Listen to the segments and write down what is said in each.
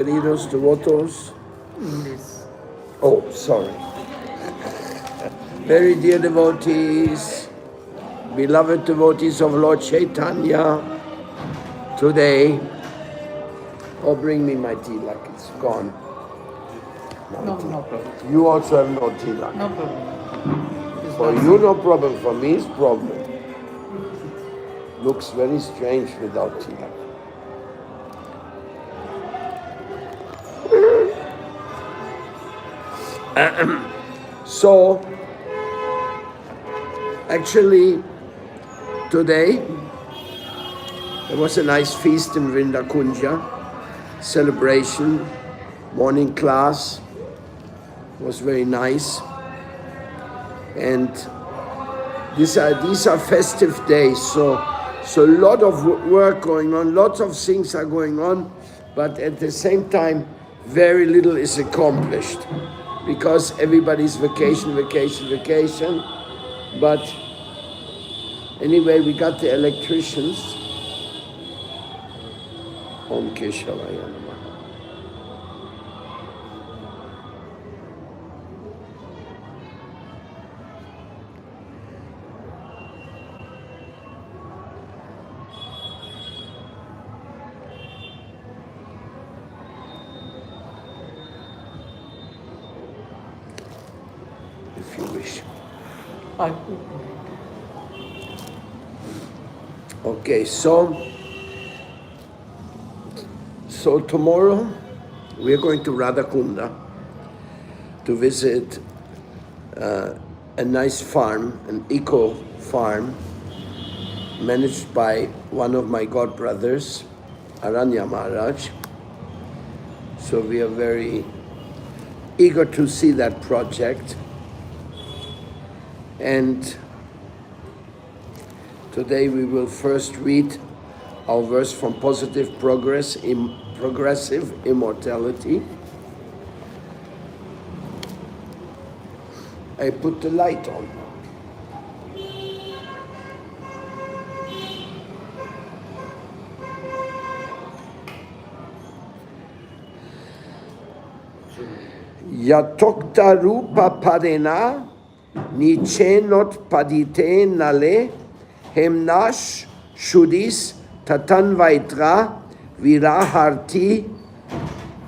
Queridos devotos. Oh, sorry. Very dear devotees, beloved devotees of Lord Chaitanya, today, oh, bring me my tilak, it's gone. No problem. You also have no tilak. No problem. For you, no problem. For me, it's problem. Looks very strange without tilak. So, actually, today, there was a nice feast in Vrindakunja, celebration, morning class, was very nice. And these are festive days, so a lot of work going on, lots of things are going on, but at the same time, very little is accomplished because everybody's vacation. But anyway, we got the electricians. Om Keshavaya Namah. If you wish. Okay, so tomorrow we are going to Radhakunda to visit a nice farm, an eco farm managed by one of my godbrothers, Aranya Maharaj. So we are very eager to see that project. And today we will first read our verse from Positive Progress in Progressive Immortality. I put the light on. Yatokta rupa padena nichenot padite nale hemnash shudis tatan vaitra viraharti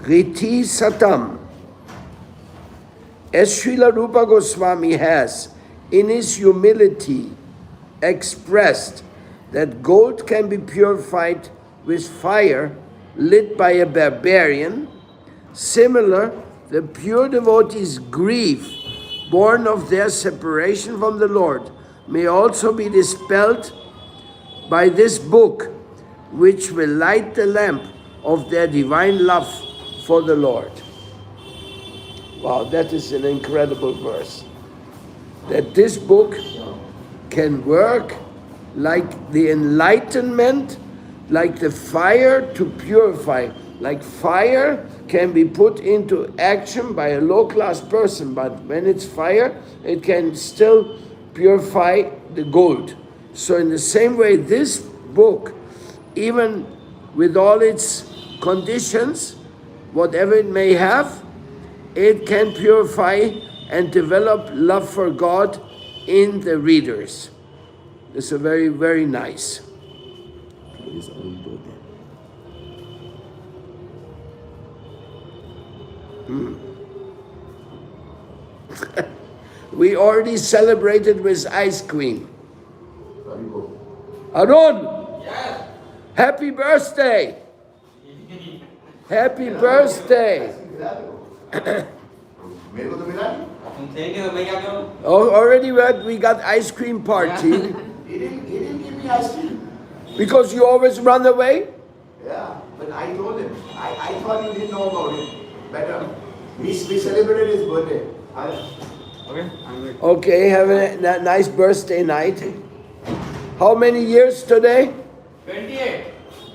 riti satam. As Srila Rupa Goswami has in his humility expressed that gold can be purified with fire lit by a barbarian, similar, the pure devotees' grief born of their separation from the Lord may also be dispelled by this book, which will light the lamp of their divine love for the Lord. Wow, that is an incredible verse. That this book can work like the enlightenment, like the fire to purify. Like fire can be put into action by a low-class person, but when it's fire, it can still purify the gold. So in the same way, this book, even with all its conditions, whatever it may have, it can purify and develop love for God in the readers. It's a very, very nice. We already celebrated with ice cream. Arun! Yes. Happy birthday! Happy birthday! Oh, already we got ice cream party. He didn't give me ice cream. Because you always run away? Yeah, but I told him. I thought you didn't know about it better. We celebrated his birthday. Okay, have a nice birthday night. How many years today? 28.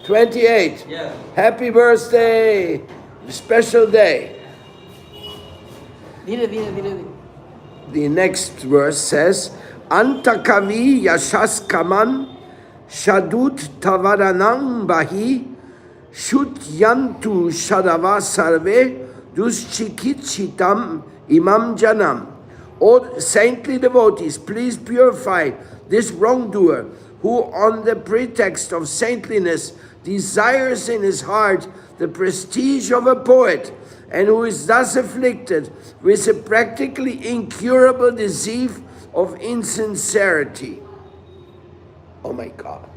28. Yes. Happy birthday. Special day. The next verse says, Antakavi yashas kaman shadut tavaranang bahi Shutyantu Shadava Sarve Duschikitshitam Imam Janam. O saintly devotees, please purify this wrongdoer who on the pretext of saintliness desires in his heart the prestige of a poet, and who is thus afflicted with a practically incurable disease of insincerity. Oh my God.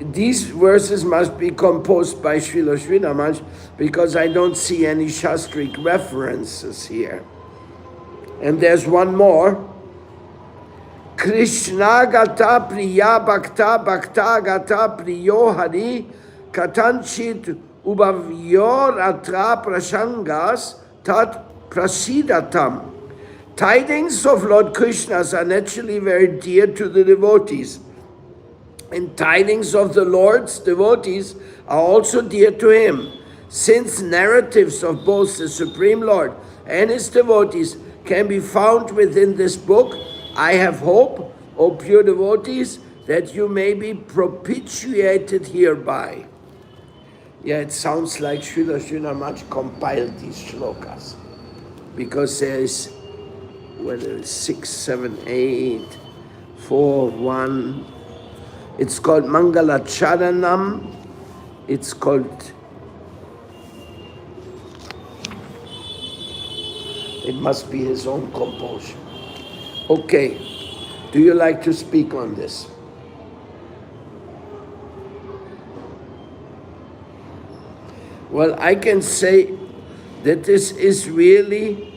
These verses must be composed by Srila Sridhar Maharaj, because I don't see any Shastric references here. And there's one more. Krishna gata priya bhakta bhakta gata priyo hari katanchit ubhavyor atra prashangas tat prasidatam. Tidings of Lord Krishna's are naturally very dear to the devotees, and tidings of the Lord's devotees are also dear to him. Since narratives of both the Supreme Lord and his devotees can be found within this book, I have hope, O pure devotees, that you may be propitiated hereby. Yeah, it sounds like Srila Sridhar Maharaj compiled these shlokas, because there is, whether it's 6, 7, 8, 4, 1. It's called Mangala Charanam. It's called, it must be his own composition. Okay, do you like to speak on this? Well, I can say that this is really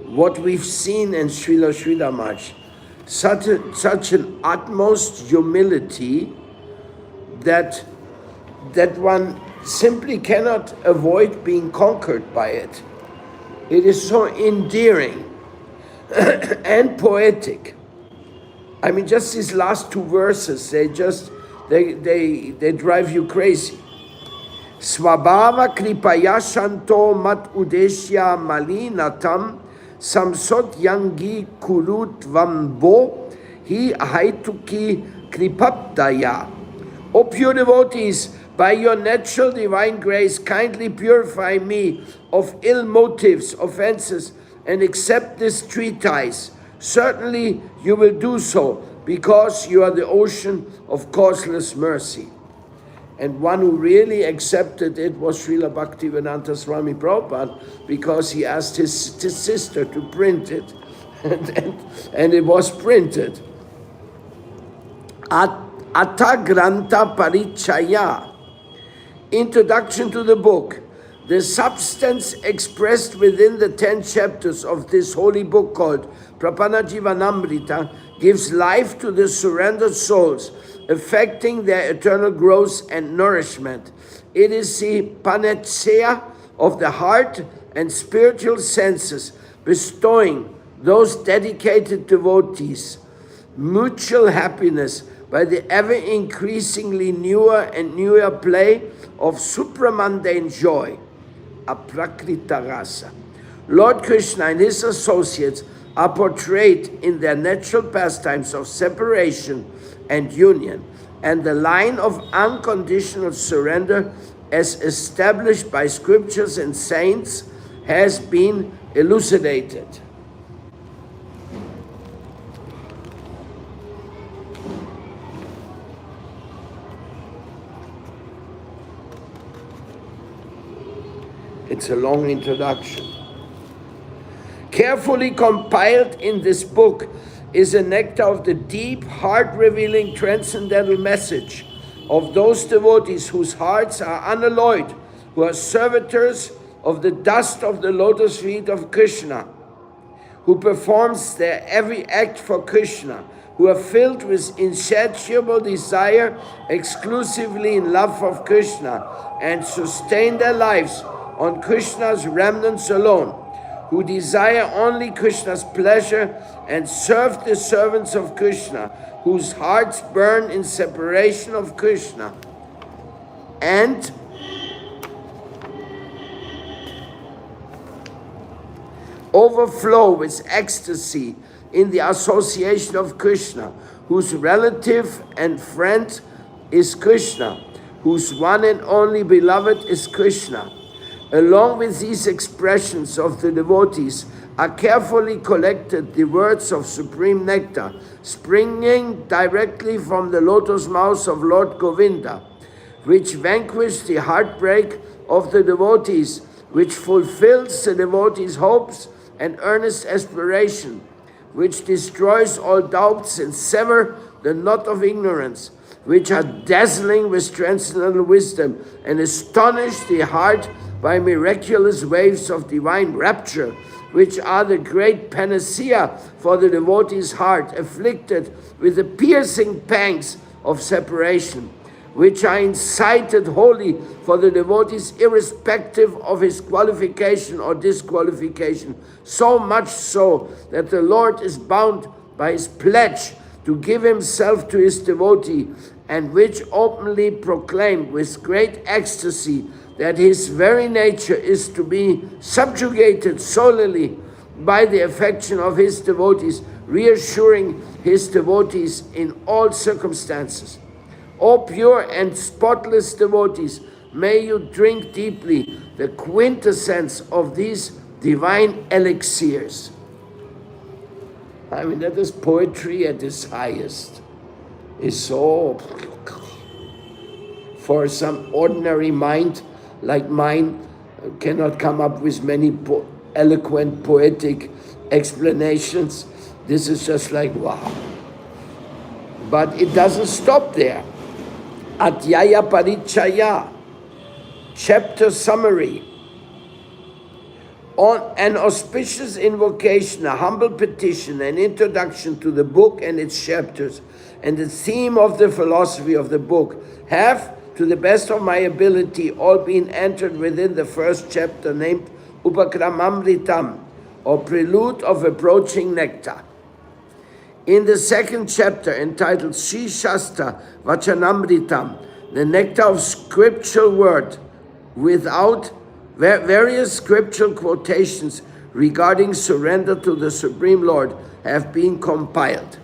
what we've seen in Srila Sridhar Maharaj. Such an utmost humility that one simply cannot avoid being conquered by it. It is so endearing and poetic. I mean, just these last two verses, they drive you crazy. Swabhava kripaya shanto mat udeshya malinatam samsot yangi kurutvam hi haituki kripapdaya. O pure devotees, by your natural divine grace, kindly purify me of ill motives, offenses, and accept this treatise. Certainly you will do so, because you are the ocean of causeless mercy. And one who really accepted it was Srila Bhaktivedanta Swami Prabhupada, because he asked his sister to print it, and it was printed. Ata Granta Parichaya. Introduction to the book. The substance expressed within the 10 chapters of this holy book called Prapanna Jivanamrita gives life to the surrendered souls, affecting their eternal growth and nourishment. It is the panacea of the heart and spiritual senses, bestowing those dedicated devotees mutual happiness by the ever-increasingly newer and newer play of supramundane joy, aprakrita rasa. Lord Krishna and his associates are portrayed in their natural pastimes of separation and union, and the line of unconditional surrender, as established by scriptures and saints, has been elucidated. It's a long introduction. Carefully compiled in this book is a nectar of the deep, heart-revealing, transcendental message of those devotees whose hearts are unalloyed, who are servitors of the dust of the lotus feet of Krishna, who performs their every act for Krishna, who are filled with insatiable desire exclusively in love of Krishna, and sustain their lives on Krishna's remnants alone, who desire only Krishna's pleasure and serve the servants of Krishna, whose hearts burn in separation of Krishna, and overflow with ecstasy in the association of Krishna, whose relative and friend is Krishna, whose one and only beloved is Krishna. Along with these expressions of the devotees are carefully collected the words of supreme nectar, springing directly from the lotus mouth of Lord Govinda, which vanquish the heartbreak of the devotees, which fulfills the devotees' hopes and earnest aspiration, which destroys all doubts and sever the knot of ignorance, which are dazzling with transcendental wisdom and astonish the heart by miraculous waves of divine rapture, which are the great panacea for the devotee's heart afflicted with the piercing pangs of separation, which are incited wholly for the devotees irrespective of his qualification or disqualification, so much so that the Lord is bound by his pledge to give himself to his devotee, and which openly proclaim with great ecstasy that his very nature is to be subjugated solely by the affection of his devotees, reassuring his devotees in all circumstances. O pure and spotless devotees, may you drink deeply the quintessence of these divine elixirs. I mean, that is poetry at its highest. It's so, for some ordinary mind like mine, cannot come up with many eloquent, poetic explanations. This is just like, wow. But it doesn't stop there. Adhyaya Parichaya, chapter summary. On an auspicious invocation, a humble petition, an introduction to the book and its chapters, and the theme of the philosophy of the book have, to the best of my ability, all been entered within the first chapter named Upakramamritam, or Prelude of Approaching Nectar. In the second chapter, entitled Sri Shastra Vachanamritam, the nectar of scriptural word, without various scriptural quotations regarding surrender to the Supreme Lord have been compiled.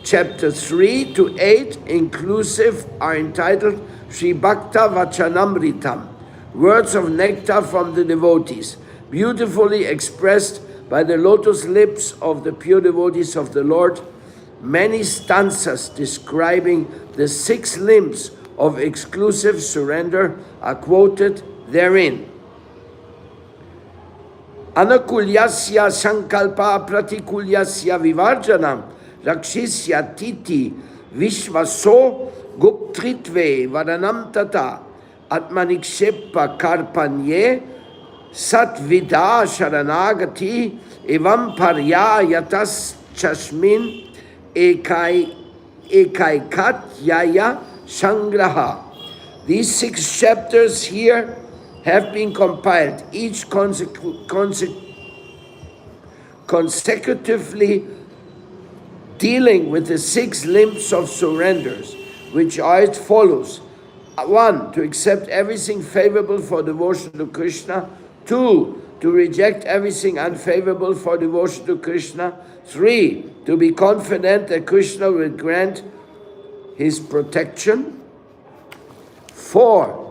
Chapter 3 to 8 inclusive are entitled Sri Bhakta Vachanamritam, words of nectar from the devotees, beautifully expressed by the lotus lips of the pure devotees of the Lord. Many stanzas describing the 6 limbs of exclusive surrender are quoted therein. Anakulyasya sankalpa pratikulyasya vivarjanam rakshisya titi vishvaso guptritve vadanam tata atmaniksheppa karpanye satvida sharanagati evam parya yatas chashmin ekaikat yaya sangraha. These 6 chapters here have been compiled, each consecutively dealing with the 6 limbs of surrenders, which are as follows. 1, to accept everything favorable for devotion to Krishna. 2, to reject everything unfavorable for devotion to Krishna. 3, to be confident that Krishna will grant his protection. 4,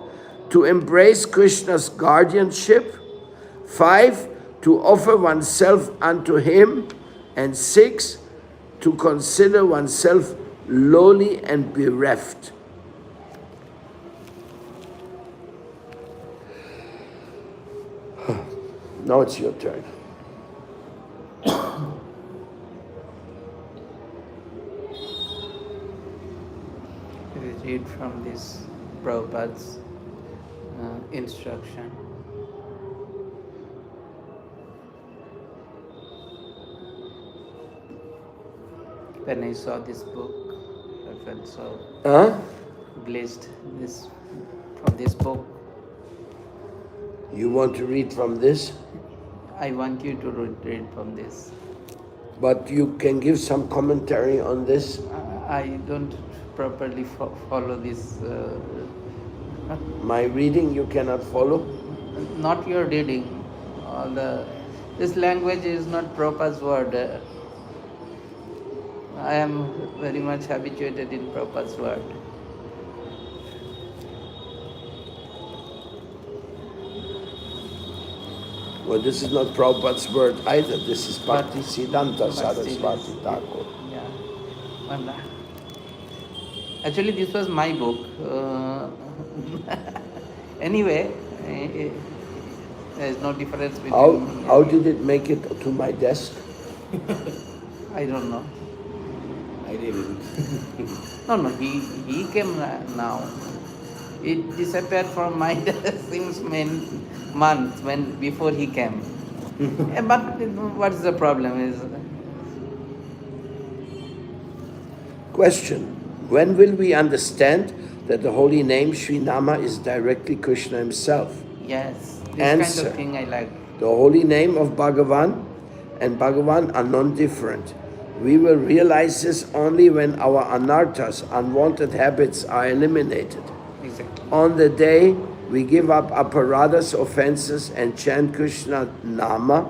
to embrace Krishna's guardianship. 5, to offer oneself unto him. And 6, to consider oneself lowly and bereft. Now it's your turn. We read from this Prabhupada's instruction. When I saw this book, I felt so blessed from this book. You want to read from this? I want you to read from this. But you can give some commentary on this? I don't properly follow this. My reading you cannot follow? Not your reading. This language is not Prabhupada's word. I am very much habituated in Prabhupada's word. Well, this is not Prabhupada's word either. This is Bhakti Siddhanta But still Saraswati it's- Thakur. Yeah. Well, actually, this was my book. Anyway, there is no difference between me How and did it make it to my desk? I don't know. I didn't. No, he came now. It disappeared from my desk since months before he came. But what is the problem is Question. When will we understand that the holy name Sri Nama is directly Krishna himself? yes, this Answer. kind of thing I like. The holy name of Bhagavan and Bhagavan are non-different. We will realize this only when our anarthas, unwanted habits, are eliminated. Exactly. On the day we give up aparadas, offenses, and chant Krishna Nama,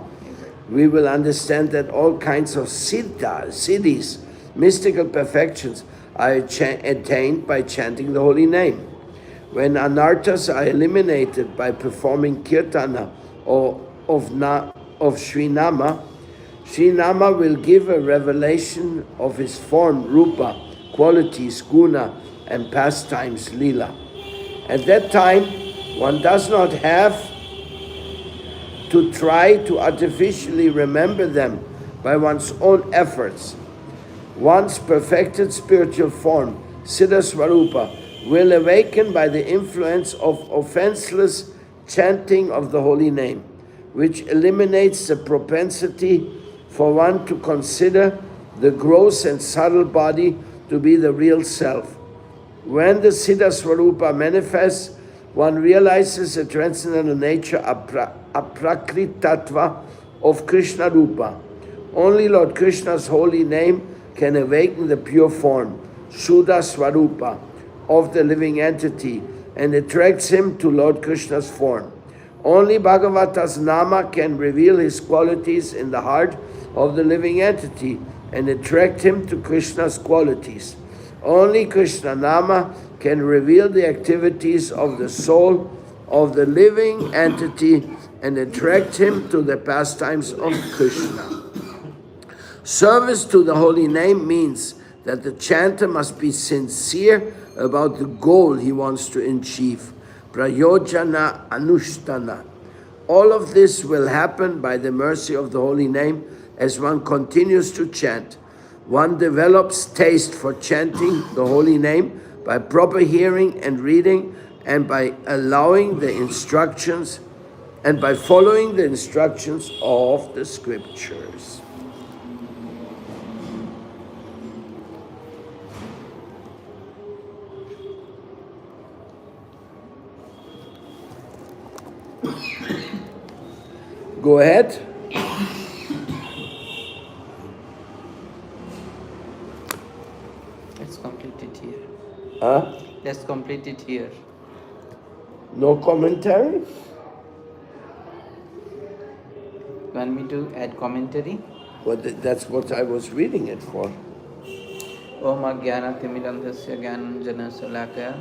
we will understand that all kinds of siddhis, mystical perfections, are attained by chanting the holy name. When anarthas are eliminated by performing kirtana of Sri Nama, Sri Nama will give a revelation of his form, rupa, qualities, guna, and pastimes, lila. At that time, one does not have to try to artificially remember them by one's own efforts. One's perfected spiritual form, Siddha Swarupa, will awaken by the influence of offenseless chanting of the holy name, which eliminates the propensity for one to consider the gross and subtle body to be the real self. When the Siddha Swarupa manifests, one realizes the transcendental nature, aprakritatva of Krishna Rupa. Only Lord Krishna's holy name can awaken the pure form, Shuddha Swarupa, of the living entity and attracts him to Lord Krishna's form. Only Bhagavata's Nama can reveal his qualities in the heart of the living entity and attract him to Krishna's qualities. Only Krishna Nama can reveal the activities of the soul of the living entity and attract him to the pastimes of Krishna. Service to the holy name means that the chanter must be sincere about the goal he wants to achieve. Prayojana Anushtana. All of this will happen by the mercy of the holy name as one continues to chant. One develops taste for chanting the holy name by proper hearing and reading and by allowing the instructions and by following the instructions of the scriptures. Go ahead. Let's complete it here. Huh? Let's complete it here. No commentary? You want me to add commentary? Well, that's what I was reading it for. Om Ajnanatimirandhasya Jnananjana Salakaya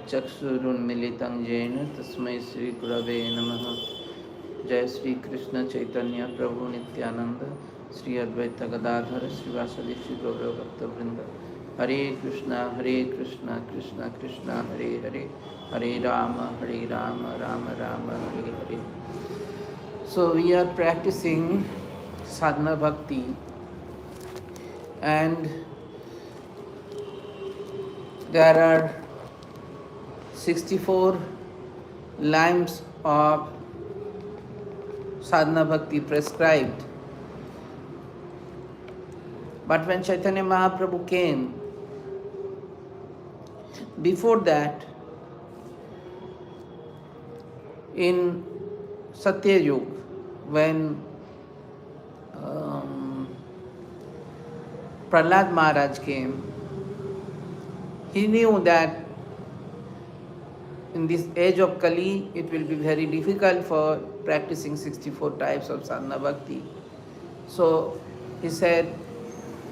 Chakshurunmilitam Jena Tasmai Sri Gurave Namaha. Jai Sri Krishna Chaitanya Prabhu Nityananda Sri Advaita Gadadhara Srivasadi Sri Gaura Bhakta Vrinda. Hare Krishna Krishna Krishna Hare Hare Hare Rama Rama Rama Hare Hare. So we are practicing sadhana bhakti, and there are 64 lines of sadhana bhakti prescribed. But when Chaitanya Mahaprabhu came, before that, in Satya Yuga, when Prahlad Maharaj came, he knew that in this age of Kali, it will be very difficult for practicing 64 types of sadhana bhakti. So he said,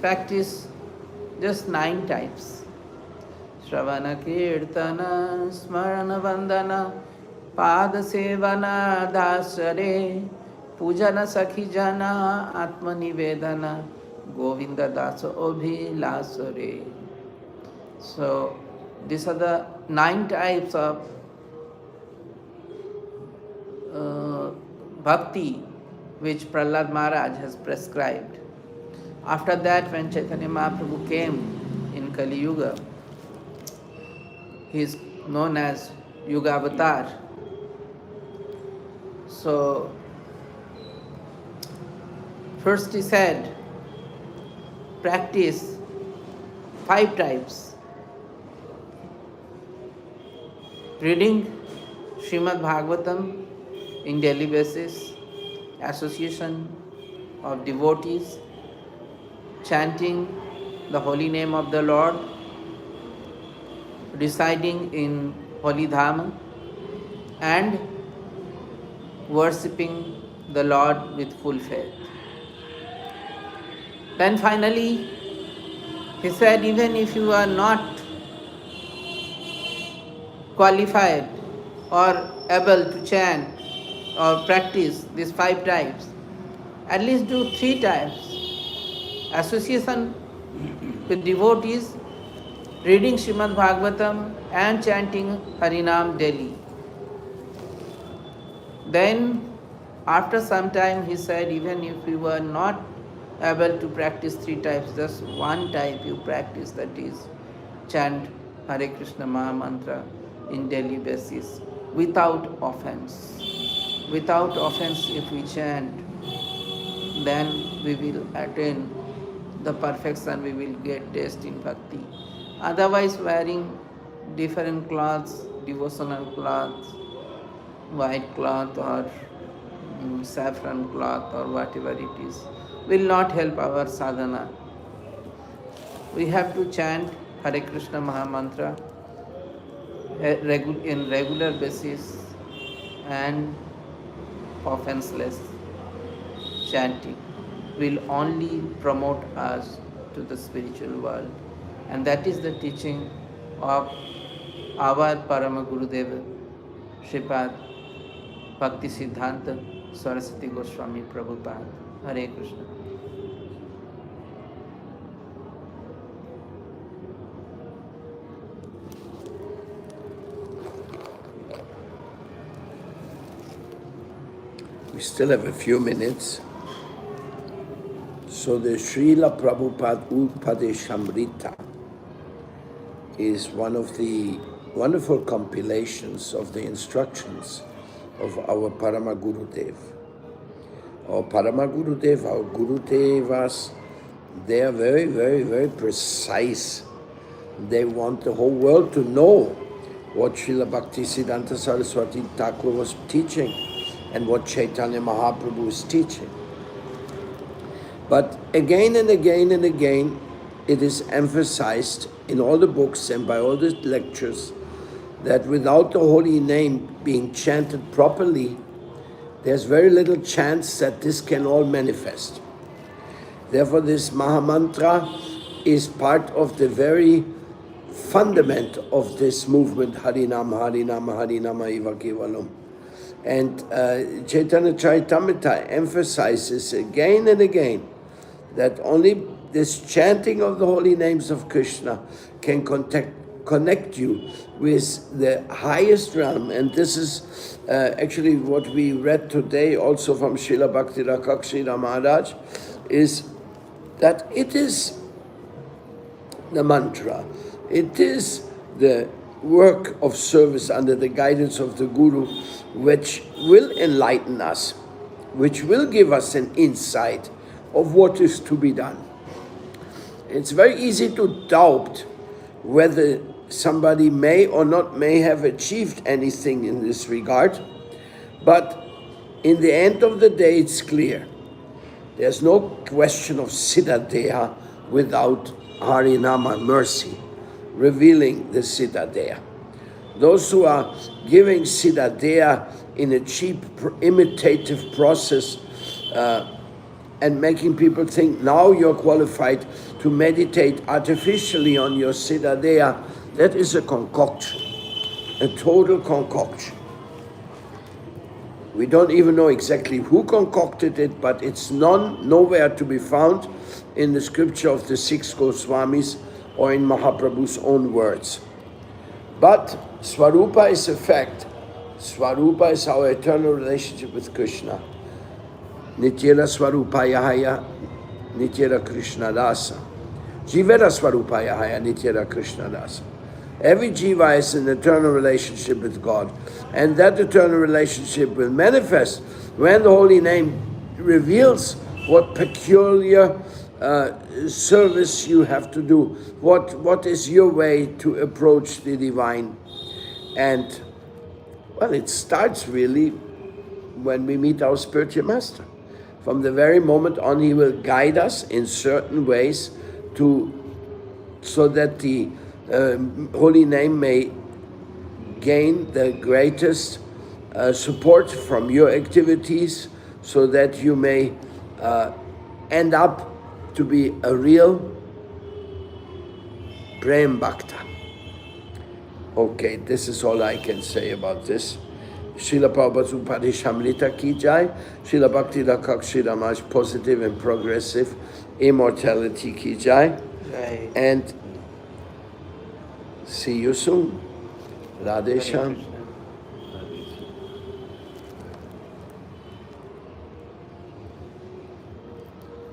practice just 9 types. Shravana Kirtana Smarana Vandana Pada Sevana Dasare Pujana Sakhi Jana Atma Nivedana Govinda Dasa Abhilasare. So these are the 9 types of bhakti which Prahlad Maharaj has prescribed. After that, when Chaitanya Mahaprabhu came in Kali Yuga, he is known as Yuga Avatar. So first he said, practice 5 types. Reading Srimad Bhagavatam in daily basis, association of devotees, chanting the holy name of the Lord, residing in Holy Dhama, and worshipping the Lord with full faith. Then finally, he said, even if you are not qualified or able to chant or practice these 5 types, at least do 3 types. Association with devotees, reading Srimad Bhagavatam and chanting Harinam daily. Then after some time he said, even if you were not able to practice 3 types, just 1 type you practice, that is chant Hare Krishna Maha Mantra in daily basis without offense. Without offense, if we chant, then we will attain the perfection, we will get taste in bhakti. Otherwise, wearing different clothes, devotional clothes, white cloth or saffron cloth or whatever it is, will not help our sadhana. We have to chant Hare Krishna Maha Mantra in regular basis and offenseless chanting will only promote us to the spiritual world. And that is the teaching of our Parama Gurudeva, Shripad Bhakti Siddhanta Saraswati Goswami Prabhupada. Hare Krishna. We still have a few minutes. So the Srila Prabhupada Upadeshamrita is one of the wonderful compilations of the instructions of our Parama Gurudev. Our Parama Gurudev, our Gurudevas, they are very, very, very precise. They want the whole world to know what Srila Bhaktisiddhanta Saraswati Thakur was teaching and what Chaitanya Mahaprabhu is teaching. But again and again and again, it is emphasized in all the books and by all the lectures that without the holy name being chanted properly, there's very little chance that this can all manifest. Therefore, this Mahamantra is part of the very fundament of this movement, Harinam, Harinam, Harinama Eva Kevalam. And Chaitanya Charitamrita emphasizes again and again that only this chanting of the holy names of Krishna can connect you with the highest realm. And this is actually what we read today also from Srila Bhakti Rakshira Maharaj, is that it is the mantra, it is the work of service under the guidance of the Guru which will enlighten us, which will give us an insight of what is to be done. It's very easy to doubt whether somebody may or not may have achieved anything in this regard, but in the end of the day it's clear. There's no question of Siddhadeha without Harinama, mercy, revealing the Siddhadeha. Those who are giving Siddhadeha in a cheap, imitative process and making people think now you're qualified to meditate artificially on your Siddhadeha, that is a concoction, a total concoction. We don't even know exactly who concocted it, but it's nowhere to be found in the scripture of the 6 Goswamis or in Mahaprabhu's own words. But Swarupa is a fact. Swarupa is our eternal relationship with Krishna. Nityera Swarupayahaya Nityera Krishna Dasa. Jivera Swarupayahaya Nityera Krishna Dasa. Every jiva is an eternal relationship with God. And that eternal relationship will manifest when the holy name reveals what peculiar service you have to do. What is your way to approach the divine? And, well, it starts really when we meet our spiritual master. From the very moment on, he will guide us in certain ways so that the holy name may gain the greatest support from your activities, so that you may end up to be a real Prem Bhakta. Okay, this is all I can say about this. Srila Prabhupada's Upadeshamrita ki jai. Srila Bhakti Rakshak Ramaj positive and progressive immortality ki jai. Jai. And see you soon. Radhe Shyam.